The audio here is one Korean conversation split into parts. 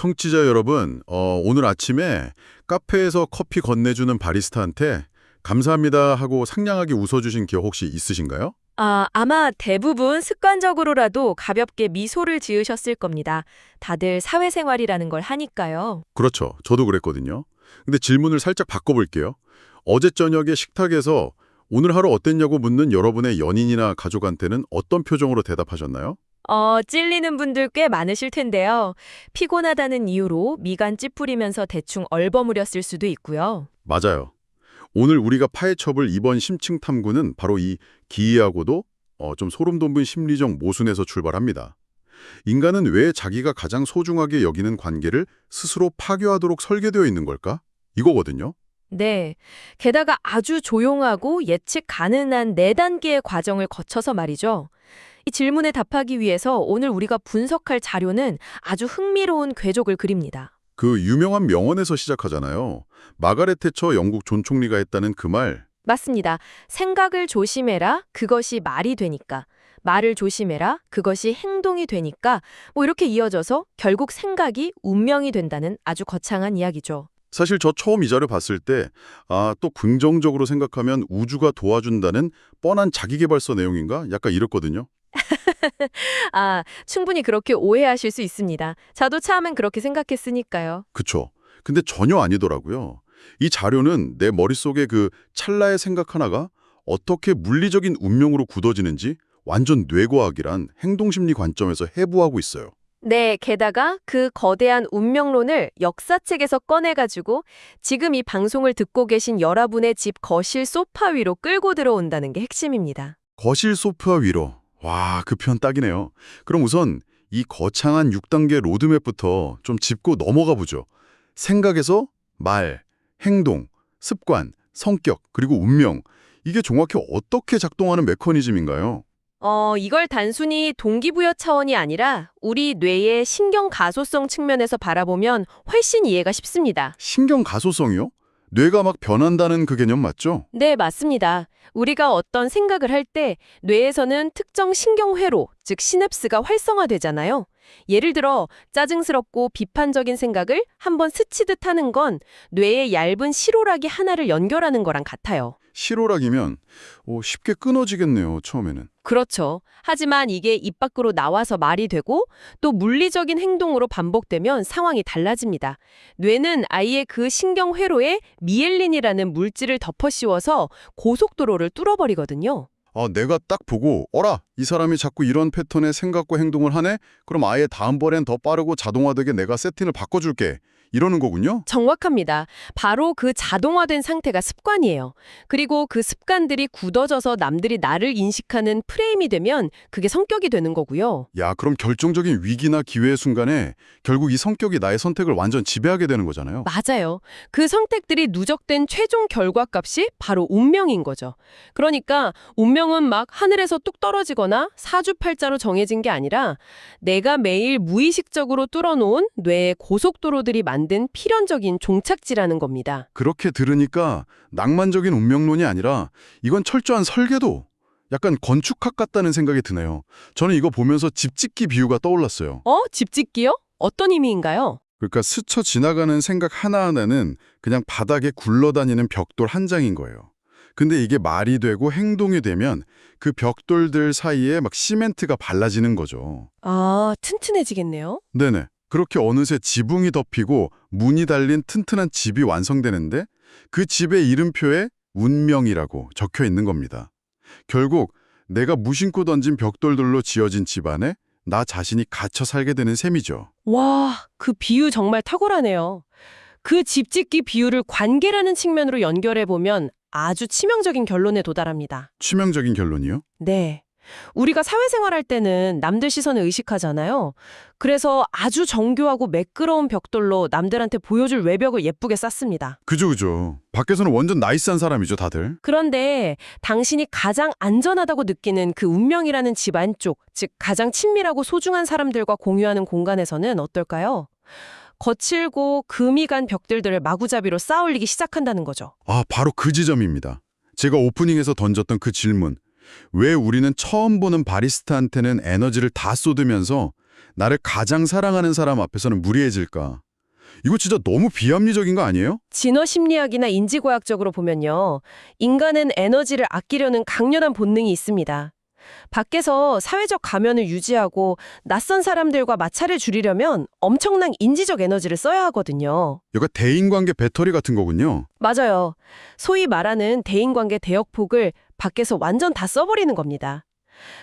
청취자 여러분, 오늘 아침에 카페에서 커피 건네주는 바리스타한테 감사합니다 하고 상냥하게 웃어주신 기억 혹시 있으신가요? 아마 대부분 습관적으로라도 가볍게 미소를 지으셨을 겁니다. 다들 사회생활이라는 걸 하니까요. 그렇죠. 저도 그랬거든요. 근데 질문을 살짝 바꿔볼게요. 어제 저녁에 식탁에서 오늘 하루 어땠냐고 묻는 여러분의 연인이나 가족한테는 어떤 표정으로 대답하셨나요? 찔리는 분들 꽤 많으실 텐데요. 피곤하다는 이유로 미간 찌푸리면서 대충 얼버무렸을 수도 있고요. 맞아요. 오늘 우리가 파헤쳐볼 이번 심층 탐구는 바로 이 기이하고도 좀 소름 돋는 심리적 모순에서 출발합니다. 인간은 왜 자기가 가장 소중하게 여기는 관계를 스스로 파괴하도록 설계되어 있는 걸까? 이거거든요. 네. 게다가 아주 조용하고 예측 가능한 4단계의 과정을 거쳐서 말이죠. 이 질문에 답하기 위해서 오늘 우리가 분석할 자료는 아주 흥미로운 궤적을 그립니다. 그 유명한 명언에서 시작하잖아요. 마가렛 태처 영국 전 총리가 했다는 그 말. 맞습니다. 생각을 조심해라. 그것이 말이 되니까. 말을 조심해라. 그것이 행동이 되니까. 이렇게 이어져서 결국 생각이 운명이 된다는 아주 거창한 이야기죠. 사실 저 처음 이 자료 봤을 때 또 긍정적으로 생각하면 우주가 도와준다는 뻔한 자기계발서 내용인가? 약간 이랬거든요. 충분히 그렇게 오해하실 수 있습니다. 저도 처음엔 그렇게 생각했으니까요. 그쵸. 근데 전혀 아니더라고요. 이 자료는 내 머릿속에 그 찰나의 생각 하나가 어떻게 물리적인 운명으로 굳어지는지 완전 뇌과학이란 행동심리 관점에서 해부하고 있어요. 네, 게다가 그 거대한 운명론을 역사책에서 꺼내가지고 지금 이 방송을 듣고 계신 여러분의 집 거실 소파 위로 끌고 들어온다는 게 핵심입니다. 거실 소파 위로. 와, 그 표현 딱이네요. 그럼 우선 이 거창한 6단계 로드맵부터 좀 짚고 넘어가 보죠. 생각에서 말, 행동, 습관, 성격, 그리고 운명. 이게 정확히 어떻게 작동하는 메커니즘인가요? 이걸 단순히 동기부여 차원이 아니라 우리 뇌의 신경 가소성 측면에서 바라보면 훨씬 이해가 쉽습니다. 신경 가소성이요? 뇌가 막 변한다는 그 개념 맞죠? 네, 맞습니다. 우리가 어떤 생각을 할 때 뇌에서는 특정 신경회로, 즉 시냅스가 활성화되잖아요. 예를 들어 짜증스럽고 비판적인 생각을 한번 스치듯 하는 건 뇌의 얇은 시로라기 하나를 연결하는 거랑 같아요. 실오락이면 쉽게 끊어지겠네요, 처음에는. 그렇죠. 하지만 이게 입 밖으로 나와서 말이 되고 또 물리적인 행동으로 반복되면 상황이 달라집니다. 뇌는 아예 그 신경회로에 미엘린이라는 물질을 덮어씌워서 고속도로를 뚫어버리거든요. 내가 딱 보고 어라, 이 사람이 자꾸 이런 패턴의 생각과 행동을 하네? 그럼 아예 다음번엔 더 빠르고 자동화되게 내가 세팅을 바꿔줄게. 이러는 거군요? 정확합니다. 바로 그 자동화된 상태가 습관이에요. 그리고 그 습관들이 굳어져서 남들이 나를 인식하는 프레임이 되면 그게 성격이 되는 거고요. 야, 그럼 결정적인 위기나 기회의 순간에 결국 이 성격이 나의 선택을 완전 지배하게 되는 거잖아요. 맞아요. 그 선택들이 누적된 최종 결과값이 바로 운명인 거죠. 그러니까 운명은 막 하늘에서 뚝 떨어지거나 사주팔자로 정해진 게 아니라 내가 매일 무의식적으로 뚫어놓은 뇌의 고속도로들이 만든 필연적인 종착지라는 겁니다. 그렇게 들으니까 낭만적인 운명론이 아니라 이건 철저한 설계도, 약간 건축학 같다는 생각이 드네요. 저는 이거 보면서 집 짓기 비유가 떠올랐어요. 집 짓기요? 어떤 의미인가요? 그러니까 스쳐 지나가는 생각 하나하나는 그냥 바닥에 굴러다니는 벽돌 한 장인 거예요. 근데 이게 말이 되고 행동이 되면 그 벽돌들 사이에 막 시멘트가 발라지는 거죠. 튼튼해지겠네요. 네네. 그렇게 어느새 지붕이 덮이고 문이 달린 튼튼한 집이 완성되는데 그 집의 이름표에 운명이라고 적혀 있는 겁니다. 결국 내가 무심코 던진 벽돌들로 지어진 집안에 나 자신이 갇혀 살게 되는 셈이죠. 와, 그 비유 정말 탁월하네요. 그 집 짓기 비유를 관계라는 측면으로 연결해보면 아주 치명적인 결론에 도달합니다. 치명적인 결론이요? 네. 우리가 사회생활할 때는 남들 시선을 의식하잖아요. 그래서 아주 정교하고 매끄러운 벽돌로 남들한테 보여줄 외벽을 예쁘게 쌓습니다. 그죠. 밖에서는 완전 나이스한 사람이죠, 다들. 그런데 당신이 가장 안전하다고 느끼는 그 운명이라는 집 안쪽, 즉 가장 친밀하고 소중한 사람들과 공유하는 공간에서는 어떨까요? 거칠고 금이 간 벽들을 마구잡이로 쌓아올리기 시작한다는 거죠. 바로 그 지점입니다. 제가 오프닝에서 던졌던 그 질문. 왜 우리는 처음 보는 바리스타한테는 에너지를 다 쏟으면서 나를 가장 사랑하는 사람 앞에서는 무례해질까? 이거 진짜 너무 비합리적인 거 아니에요? 진화 심리학이나 인지고약적으로 보면요. 인간은 에너지를 아끼려는 강렬한 본능이 있습니다. 밖에서 사회적 가면을 유지하고 낯선 사람들과 마찰을 줄이려면 엄청난 인지적 에너지를 써야 하거든요. 이거 대인관계 배터리 같은 거군요. 맞아요. 소위 말하는 대인관계 대역폭을 밖에서 완전 다 써버리는 겁니다.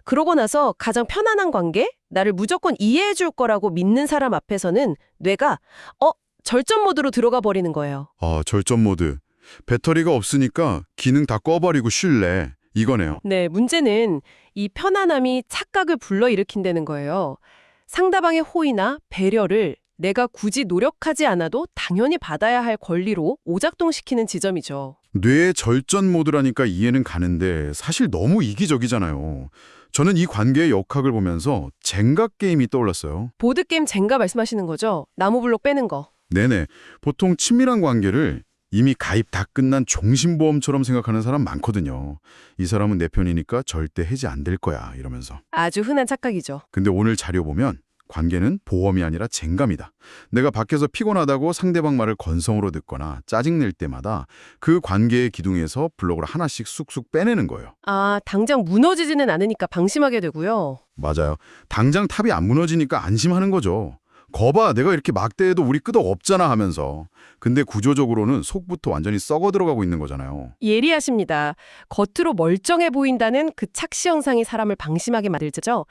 그러고 나서 가장 편안한 관계, 나를 무조건 이해해 줄 거라고 믿는 사람 앞에서는 뇌가 절전 모드로 들어가 버리는 거예요. 아, 절전 모드. 배터리가 없으니까 기능 다 꺼버리고 쉴래. 이거네요. 네, 문제는 이 편안함이 착각을 불러일으킨다는 거예요. 상대방의 호의나 배려를 내가 굳이 노력하지 않아도 당연히 받아야 할 권리로 오작동시키는 지점이죠. 뇌의 절전 모드라니까 이해는 가는데 사실 너무 이기적이잖아요. 저는 이 관계의 역학을 보면서 젠가 게임이 떠올랐어요. 보드게임 젠가 말씀하시는 거죠? 나무 블록 빼는 거. 네네. 보통 친밀한 관계를 이미 가입 다 끝난 종신보험처럼 생각하는 사람 많거든요. 이 사람은 내 편이니까 절대 해지 안 될 거야 이러면서. 아주 흔한 착각이죠. 근데 오늘 자료 보면 관계는 보험이 아니라 쟁감이다. 내가 밖에서 피곤하다고 상대방 말을 건성으로 듣거나 짜증낼 때마다 그 관계의 기둥에서 블록을 하나씩 쑥쑥 빼내는 거예요. 아, 당장 무너지지는 않으니까 방심하게 되고요. 맞아요. 당장 탑이 안 무너지니까 안심하는 거죠. 거봐, 내가 이렇게 막대해도 우리 끄덕 없잖아 하면서. 근데 구조적으로는 속부터 완전히 썩어 들어가고 있는 거잖아요. 예리하십니다. 겉으로 멀쩡해 보인다는 그 착시 현상이 사람을 방심하게 만들죠.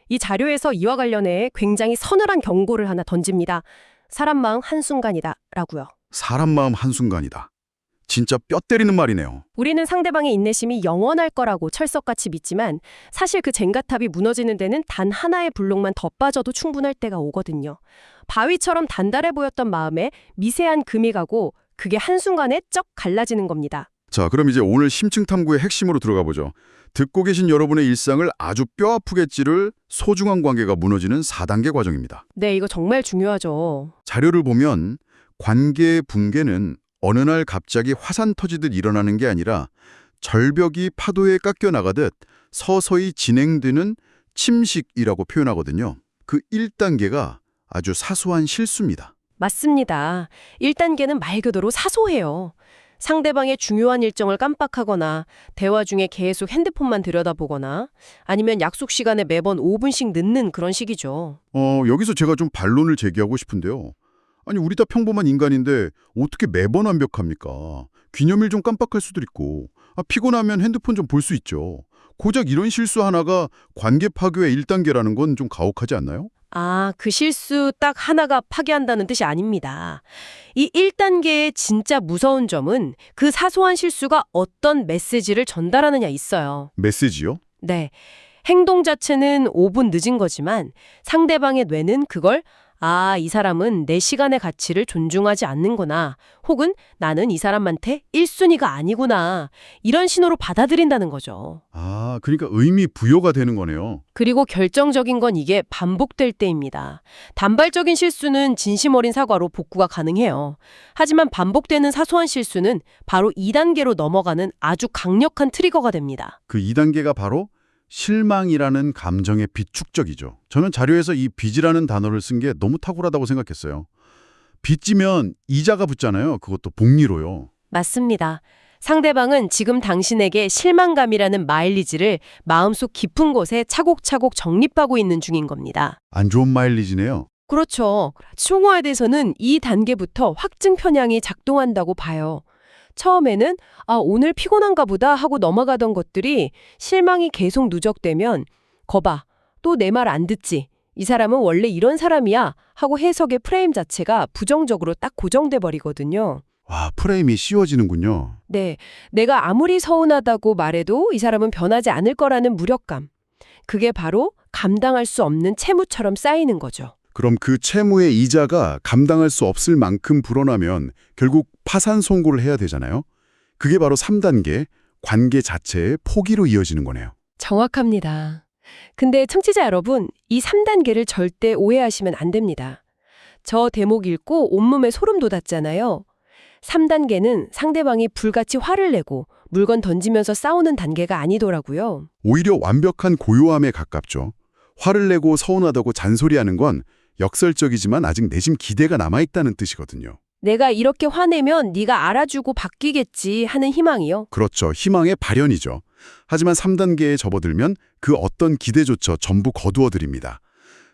이 자료에서 이와 관련해 굉장히 서늘한 경고를 하나 던집니다. 사람 마음 한순간이다 라고요. 사람 마음 한순간이다. 진짜 뼈 때리는 말이네요. 우리는 상대방의 인내심이 영원할 거라고 철석같이 믿지만 사실 그 젠가탑이 무너지는 데는 단 하나의 블록만 더 빠져도 충분할 때가 오거든요. 바위처럼 단단해 보였던 마음에 미세한 금이 가고 그게 한순간에 쩍 갈라지는 겁니다. 자, 그럼 이제 오늘 심층 탐구의 핵심으로 들어가 보죠. 듣고 계신 여러분의 일상을 아주 뼈아프게 찌를 소중한 관계가 무너지는 4단계 과정입니다. 네, 이거 정말 중요하죠. 자료를 보면 관계의 붕괴는 어느 날 갑자기 화산 터지듯 일어나는 게 아니라 절벽이 파도에 깎여 나가듯 서서히 진행되는 침식이라고 표현하거든요. 그 1단계가 아주 사소한 실수입니다. 맞습니다. 1단계는 말 그대로 사소해요. 상대방의 중요한 일정을 깜빡하거나 대화 중에 계속 핸드폰만 들여다보거나 아니면 약속 시간에 매번 5분씩 늦는 그런 식이죠. 여기서 제가 좀 반론을 제기하고 싶은데요. 아니, 우리 다 평범한 인간인데 어떻게 매번 완벽합니까? 기념일 좀 깜빡할 수도 있고 피곤하면 핸드폰 좀 볼 수 있죠. 고작 이런 실수 하나가 관계 파괴의 1단계라는 건 좀 가혹하지 않나요? 아, 그 실수 딱 하나가 파괴한다는 뜻이 아닙니다. 이 1단계의 진짜 무서운 점은 그 사소한 실수가 어떤 메시지를 전달하느냐 있어요. 메시지요? 네. 행동 자체는 5분 늦은 거지만 상대방의 뇌는 그걸 이 사람은 내 시간의 가치를 존중하지 않는구나. 혹은 나는 이 사람한테 1순위가 아니구나. 이런 신호로 받아들인다는 거죠. 아, 그러니까 의미 부여가 되는 거네요. 그리고 결정적인 건 이게 반복될 때입니다. 단발적인 실수는 진심 어린 사과로 복구가 가능해요. 하지만 반복되는 사소한 실수는 바로 2단계로 넘어가는 아주 강력한 트리거가 됩니다. 그 2단계가 바로 실망이라는 감정의 비축적이죠. 저는 자료에서 이 빚이라는 단어를 쓴 게 너무 탁월하다고 생각했어요. 빚지면 이자가 붙잖아요. 그것도 복리로요. 맞습니다. 상대방은 지금 당신에게 실망감이라는 마일리지를 마음속 깊은 곳에 차곡차곡 적립하고 있는 중인 겁니다. 안 좋은 마일리지네요. 그렇죠. 총화에대해서는 이 단계부터 확증 편향이 작동한다고 봐요. 처음에는 오늘 피곤한가 보다 하고 넘어가던 것들이 실망이 계속 누적되면 거봐, 또 내 말 안 듣지. 이 사람은 원래 이런 사람이야 하고 해석의 프레임 자체가 부정적으로 딱 고정돼 버리거든요. 와, 프레임이 씌워지는군요. 네, 내가 아무리 서운하다고 말해도 이 사람은 변하지 않을 거라는 무력감. 그게 바로 감당할 수 없는 채무처럼 쌓이는 거죠. 그럼 그 채무의 이자가 감당할 수 없을 만큼 불어나면 결국 파산 선고를 해야 되잖아요. 그게 바로 3단계, 관계 자체의 포기로 이어지는 거네요. 정확합니다. 근데 청취자 여러분, 이 3단계를 절대 오해하시면 안 됩니다. 저 대목 읽고 온몸에 소름 돋았잖아요. 3단계는 상대방이 불같이 화를 내고 물건 던지면서 싸우는 단계가 아니더라고요. 오히려 완벽한 고요함에 가깝죠. 화를 내고 서운하다고 잔소리하는 건 역설적이지만 아직 내심 기대가 남아있다는 뜻이거든요. 내가 이렇게 화내면 네가 알아주고 바뀌겠지 하는 희망이요. 그렇죠. 희망의 발현이죠. 하지만 3단계에 접어들면 그 어떤 기대조차 전부 거두어드립니다.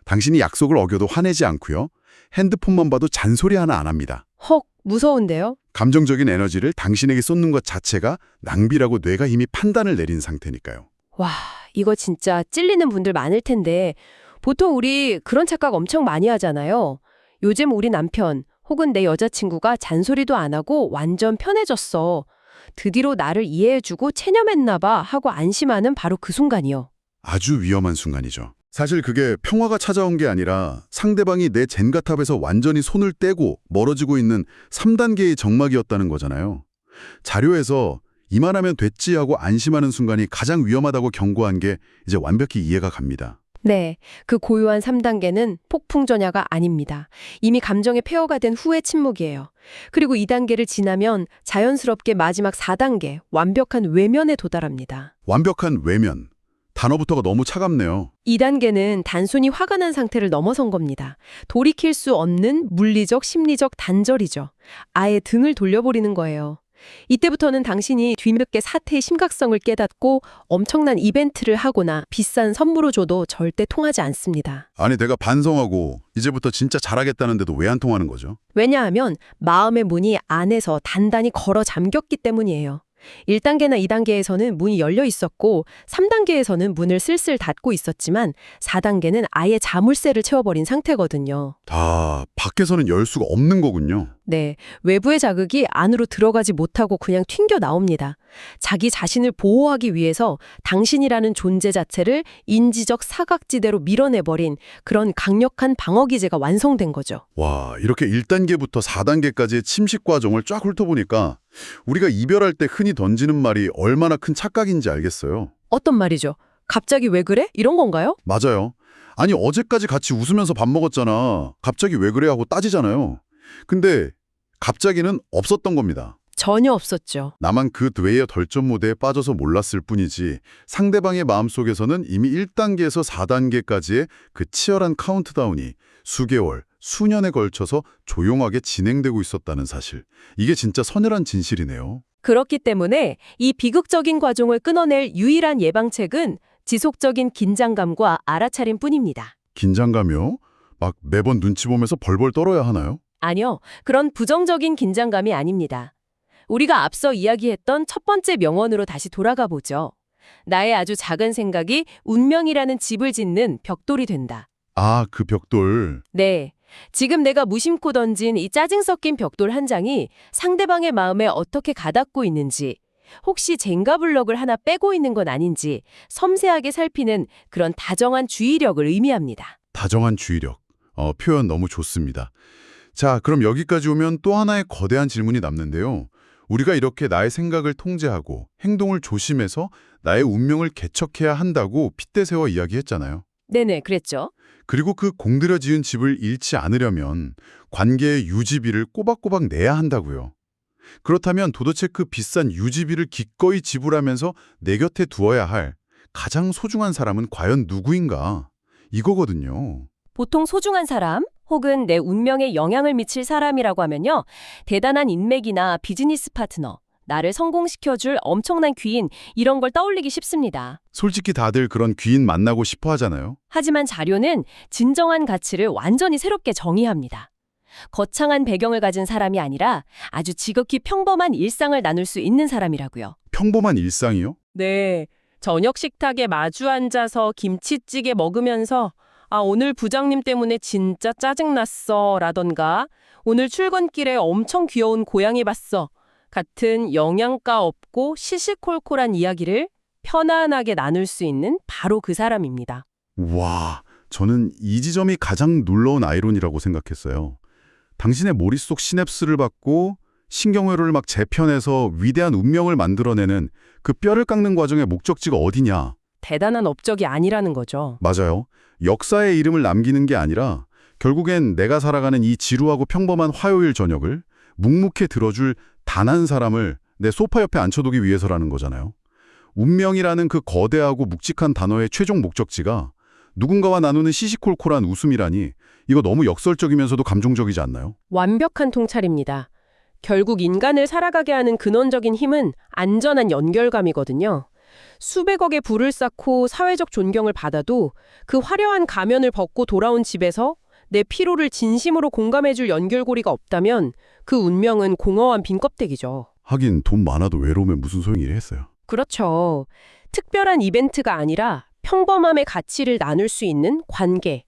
당신이 약속을 어겨도 화내지 않고요. 핸드폰만 봐도 잔소리 하나 안 합니다. 헉, 무서운데요? 감정적인 에너지를 당신에게 쏟는 것 자체가 낭비라고 뇌가 이미 판단을 내린 상태니까요. 와, 이거 진짜 찔리는 분들 많을 텐데 보통 우리 그런 착각 엄청 많이 하잖아요. 요즘 우리 남편 혹은 내 여자친구가 잔소리도 안 하고 완전 편해졌어. 드디어 나를 이해해주고 체념했나 봐 하고 안심하는 바로 그 순간이요. 아주 위험한 순간이죠. 사실 그게 평화가 찾아온 게 아니라 상대방이 내 젠가탑에서 완전히 손을 떼고 멀어지고 있는 3단계의 정막이었다는 거잖아요. 자료에서 이만하면 됐지 하고 안심하는 순간이 가장 위험하다고 경고한 게 이제 완벽히 이해가 갑니다. 네, 그 고요한 3단계는 폭풍전야가 아닙니다. 이미 감정의 폐허가 된 후의 침묵이에요. 그리고 2단계를 지나면 자연스럽게 마지막 4단계, 완벽한 외면에 도달합니다. 완벽한 외면. 단어부터가 너무 차갑네요. 2단계는 단순히 화가 난 상태를 넘어선 겁니다. 돌이킬 수 없는 물리적, 심리적 단절이죠. 아예 등을 돌려버리는 거예요. 이때부터는 당신이 뒤늦게 사태의 심각성을 깨닫고 엄청난 이벤트를 하거나 비싼 선물을 줘도 절대 통하지 않습니다. 아니 내가 반성하고 이제부터 진짜 잘하겠다는데도 왜 안 통하는 거죠? 왜냐하면 마음의 문이 안에서 단단히 걸어 잠겼기 때문이에요. 1단계나 2단계에서는 문이 열려 있었고 3단계에서는 문을 슬슬 닫고 있었지만 4단계는 아예 자물쇠를 채워버린 상태거든요. 다 밖에서는 열 수가 없는 거군요. 네, 외부의 자극이 안으로 들어가지 못하고 그냥 튕겨 나옵니다. 자기 자신을 보호하기 위해서 당신이라는 존재 자체를 인지적 사각지대로 밀어내버린 그런 강력한 방어기제가 완성된 거죠. 와, 이렇게 1단계부터 4단계까지의 침식 과정을 쫙 훑어보니까 우리가 이별할 때 흔히 던지는 말이 얼마나 큰 착각인지 알겠어요. 어떤 말이죠? 갑자기 왜 그래? 이런 건가요? 맞아요. 아니 어제까지 같이 웃으면서 밥 먹었잖아. 갑자기 왜 그래 하고 따지잖아요. 근데 갑자기는 없었던 겁니다. 전혀 없었죠. 나만 그 뇌의 덜전 모드에 빠져서 몰랐을 뿐이지 상대방의 마음속에서는 이미 1단계에서 4단계까지의 그 치열한 카운트다운이 수개월, 수년에 걸쳐서 조용하게 진행되고 있었다는 사실. 이게 진짜 서늘한 진실이네요. 그렇기 때문에 이 비극적인 과정을 끊어낼 유일한 예방책은 지속적인 긴장감과 알아차림 뿐입니다. 긴장감이요? 막 매번 눈치 보면서 벌벌 떨어야 하나요? 아니요, 그런 부정적인 긴장감이 아닙니다. 우리가 앞서 이야기했던 첫 번째 명언으로 다시 돌아가 보죠. 나의 아주 작은 생각이 운명이라는 집을 짓는 벽돌이 된다. 아, 그 벽돌. 네, 지금 내가 무심코 던진 이 짜증 섞인 벽돌 한 장이 상대방의 마음에 어떻게 가닿고 있는지, 혹시 젠가 블럭을 하나 빼고 있는 건 아닌지 섬세하게 살피는 그런 다정한 주의력을 의미합니다. 다정한 주의력. 표현 너무 좋습니다. 자, 그럼 여기까지 오면 또 하나의 거대한 질문이 남는데요. 우리가 이렇게 나의 생각을 통제하고 행동을 조심해서 나의 운명을 개척해야 한다고 핏대 세워 이야기했잖아요. 네네, 그랬죠. 그리고 그 공들여 지은 집을 잃지 않으려면 관계의 유지비를 꼬박꼬박 내야 한다고요. 그렇다면 도대체 그 비싼 유지비를 기꺼이 지불하면서 내 곁에 두어야 할 가장 소중한 사람은 과연 누구인가? 이거거든요. 보통 소중한 사람 혹은 내 운명에 영향을 미칠 사람이라고 하면요. 대단한 인맥이나 비즈니스 파트너, 나를 성공시켜줄 엄청난 귀인 이런 걸 떠올리기 쉽습니다. 솔직히 다들 그런 귀인 만나고 싶어 하잖아요. 하지만 자료는 진정한 가치를 완전히 새롭게 정의합니다. 거창한 배경을 가진 사람이 아니라 아주 지극히 평범한 일상을 나눌 수 있는 사람이라고요. 평범한 일상이요? 네, 저녁 식탁에 마주 앉아서 김치찌개 먹으면서 오늘 부장님 때문에 진짜 짜증났어 라던가 오늘 출근길에 엄청 귀여운 고양이 봤어 같은 영양가 없고 시시콜콜한 이야기를 편안하게 나눌 수 있는 바로 그 사람입니다. 와, 저는 이 지점이 가장 놀라운 아이러니라고 생각했어요. 당신의 머릿속 시냅스를 받고 신경회로를 막 재편해서 위대한 운명을 만들어내는 그 뼈를 깎는 과정의 목적지가 어디냐? 대단한 업적이 아니라는 거죠. 맞아요. 역사의 이름을 남기는 게 아니라 결국엔 내가 살아가는 이 지루하고 평범한 화요일 저녁을 묵묵히 들어줄 단 한 사람을 내 소파 옆에 앉혀두기 위해서라는 거잖아요. 운명이라는 그 거대하고 묵직한 단어의 최종 목적지가 누군가와 나누는 시시콜콜한 웃음이라니 이거 너무 역설적이면서도 감동적이지 않나요? 완벽한 통찰입니다. 결국 인간을 살아가게 하는 근원적인 힘은 안전한 연결감이거든요. 수백억의 부를 쌓고 사회적 존경을 받아도 그 화려한 가면을 벗고 돌아온 집에서 내 피로를 진심으로 공감해줄 연결고리가 없다면 그 운명은 공허한 빈 껍데기죠. 하긴 돈 많아도 외로우면 무슨 소용이래 했어요. 그렇죠. 특별한 이벤트가 아니라 평범함의 가치를 나눌 수 있는 관계.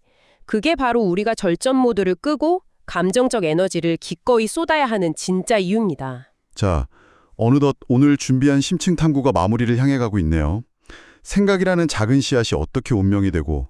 그게 바로 우리가 절전 모드를 끄고 감정적 에너지를 기꺼이 쏟아야 하는 진짜 이유입니다. 자, 어느덧 오늘 준비한 심층 탐구가 마무리를 향해 가고 있네요. 생각이라는 작은 씨앗이 어떻게 운명이 되고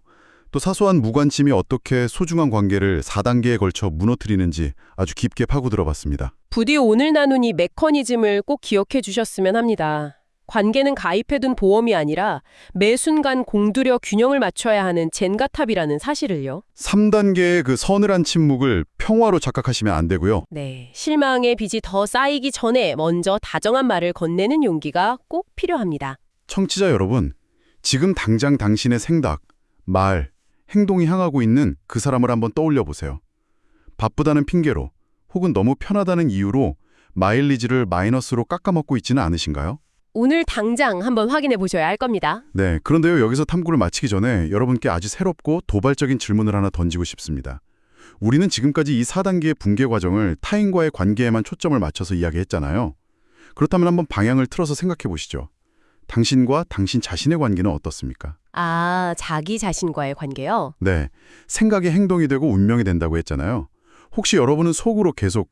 또 사소한 무관심이 어떻게 소중한 관계를 4단계에 걸쳐 무너뜨리는지 아주 깊게 파고 들어봤습니다. 부디 오늘 나눈 이 메커니즘을 꼭 기억해 주셨으면 합니다. 관계는 가입해둔 보험이 아니라 매 순간 공들여 균형을 맞춰야 하는 젠가탑이라는 사실을요. 3단계의 그 서늘한 침묵을 평화로 착각하시면 안 되고요. 네, 실망의 빚이 더 쌓이기 전에 먼저 다정한 말을 건네는 용기가 꼭 필요합니다. 청취자 여러분, 지금 당장 당신의 생각, 말, 행동이 향하고 있는 그 사람을 한번 떠올려 보세요. 바쁘다는 핑계로 혹은 너무 편하다는 이유로 마일리지를 마이너스로 깎아먹고 있지는 않으신가요? 오늘 당장 한번 확인해 보셔야 할 겁니다. 네, 그런데요, 여기서 탐구를 마치기 전에 여러분께 아주 새롭고 도발적인 질문을 하나 던지고 싶습니다. 우리는 지금까지 이 4단계의 붕괴 과정을 타인과의 관계에만 초점을 맞춰서 이야기했잖아요. 그렇다면 한번 방향을 틀어서 생각해 보시죠. 당신과 당신 자신의 관계는 어떻습니까? 아, 자기 자신과의 관계요? 네, 생각이 행동이 되고 운명이 된다고 했잖아요. 혹시 여러분은 속으로 계속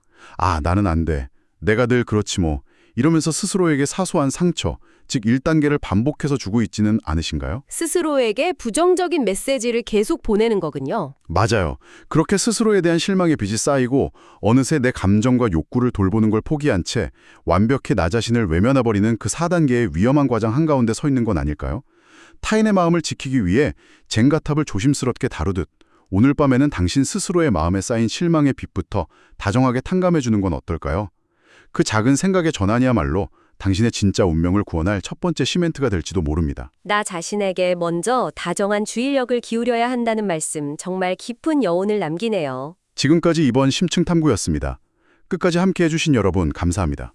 나는 안 돼, 내가 늘 그렇지 뭐 이러면서 스스로에게 사소한 상처, 즉 1단계를 반복해서 주고 있지는 않으신가요? 스스로에게 부정적인 메시지를 계속 보내는 거군요. 맞아요. 그렇게 스스로에 대한 실망의 빚이 쌓이고 어느새 내 감정과 욕구를 돌보는 걸 포기한 채 완벽히 나 자신을 외면해버리는 그 4단계의 위험한 과정 한가운데 서 있는 건 아닐까요? 타인의 마음을 지키기 위해 젠가탑을 조심스럽게 다루듯 오늘 밤에는 당신 스스로의 마음에 쌓인 실망의 빚부터 다정하게 탕감해주는 건 어떨까요? 그 작은 생각의 전환이야말로 당신의 진짜 운명을 구원할 첫 번째 시멘트가 될지도 모릅니다. 나 자신에게 먼저 다정한 주의력을 기울여야 한다는 말씀 정말 깊은 여운을 남기네요. 지금까지 이번 심층 탐구였습니다. 끝까지 함께해 주신 여러분 감사합니다.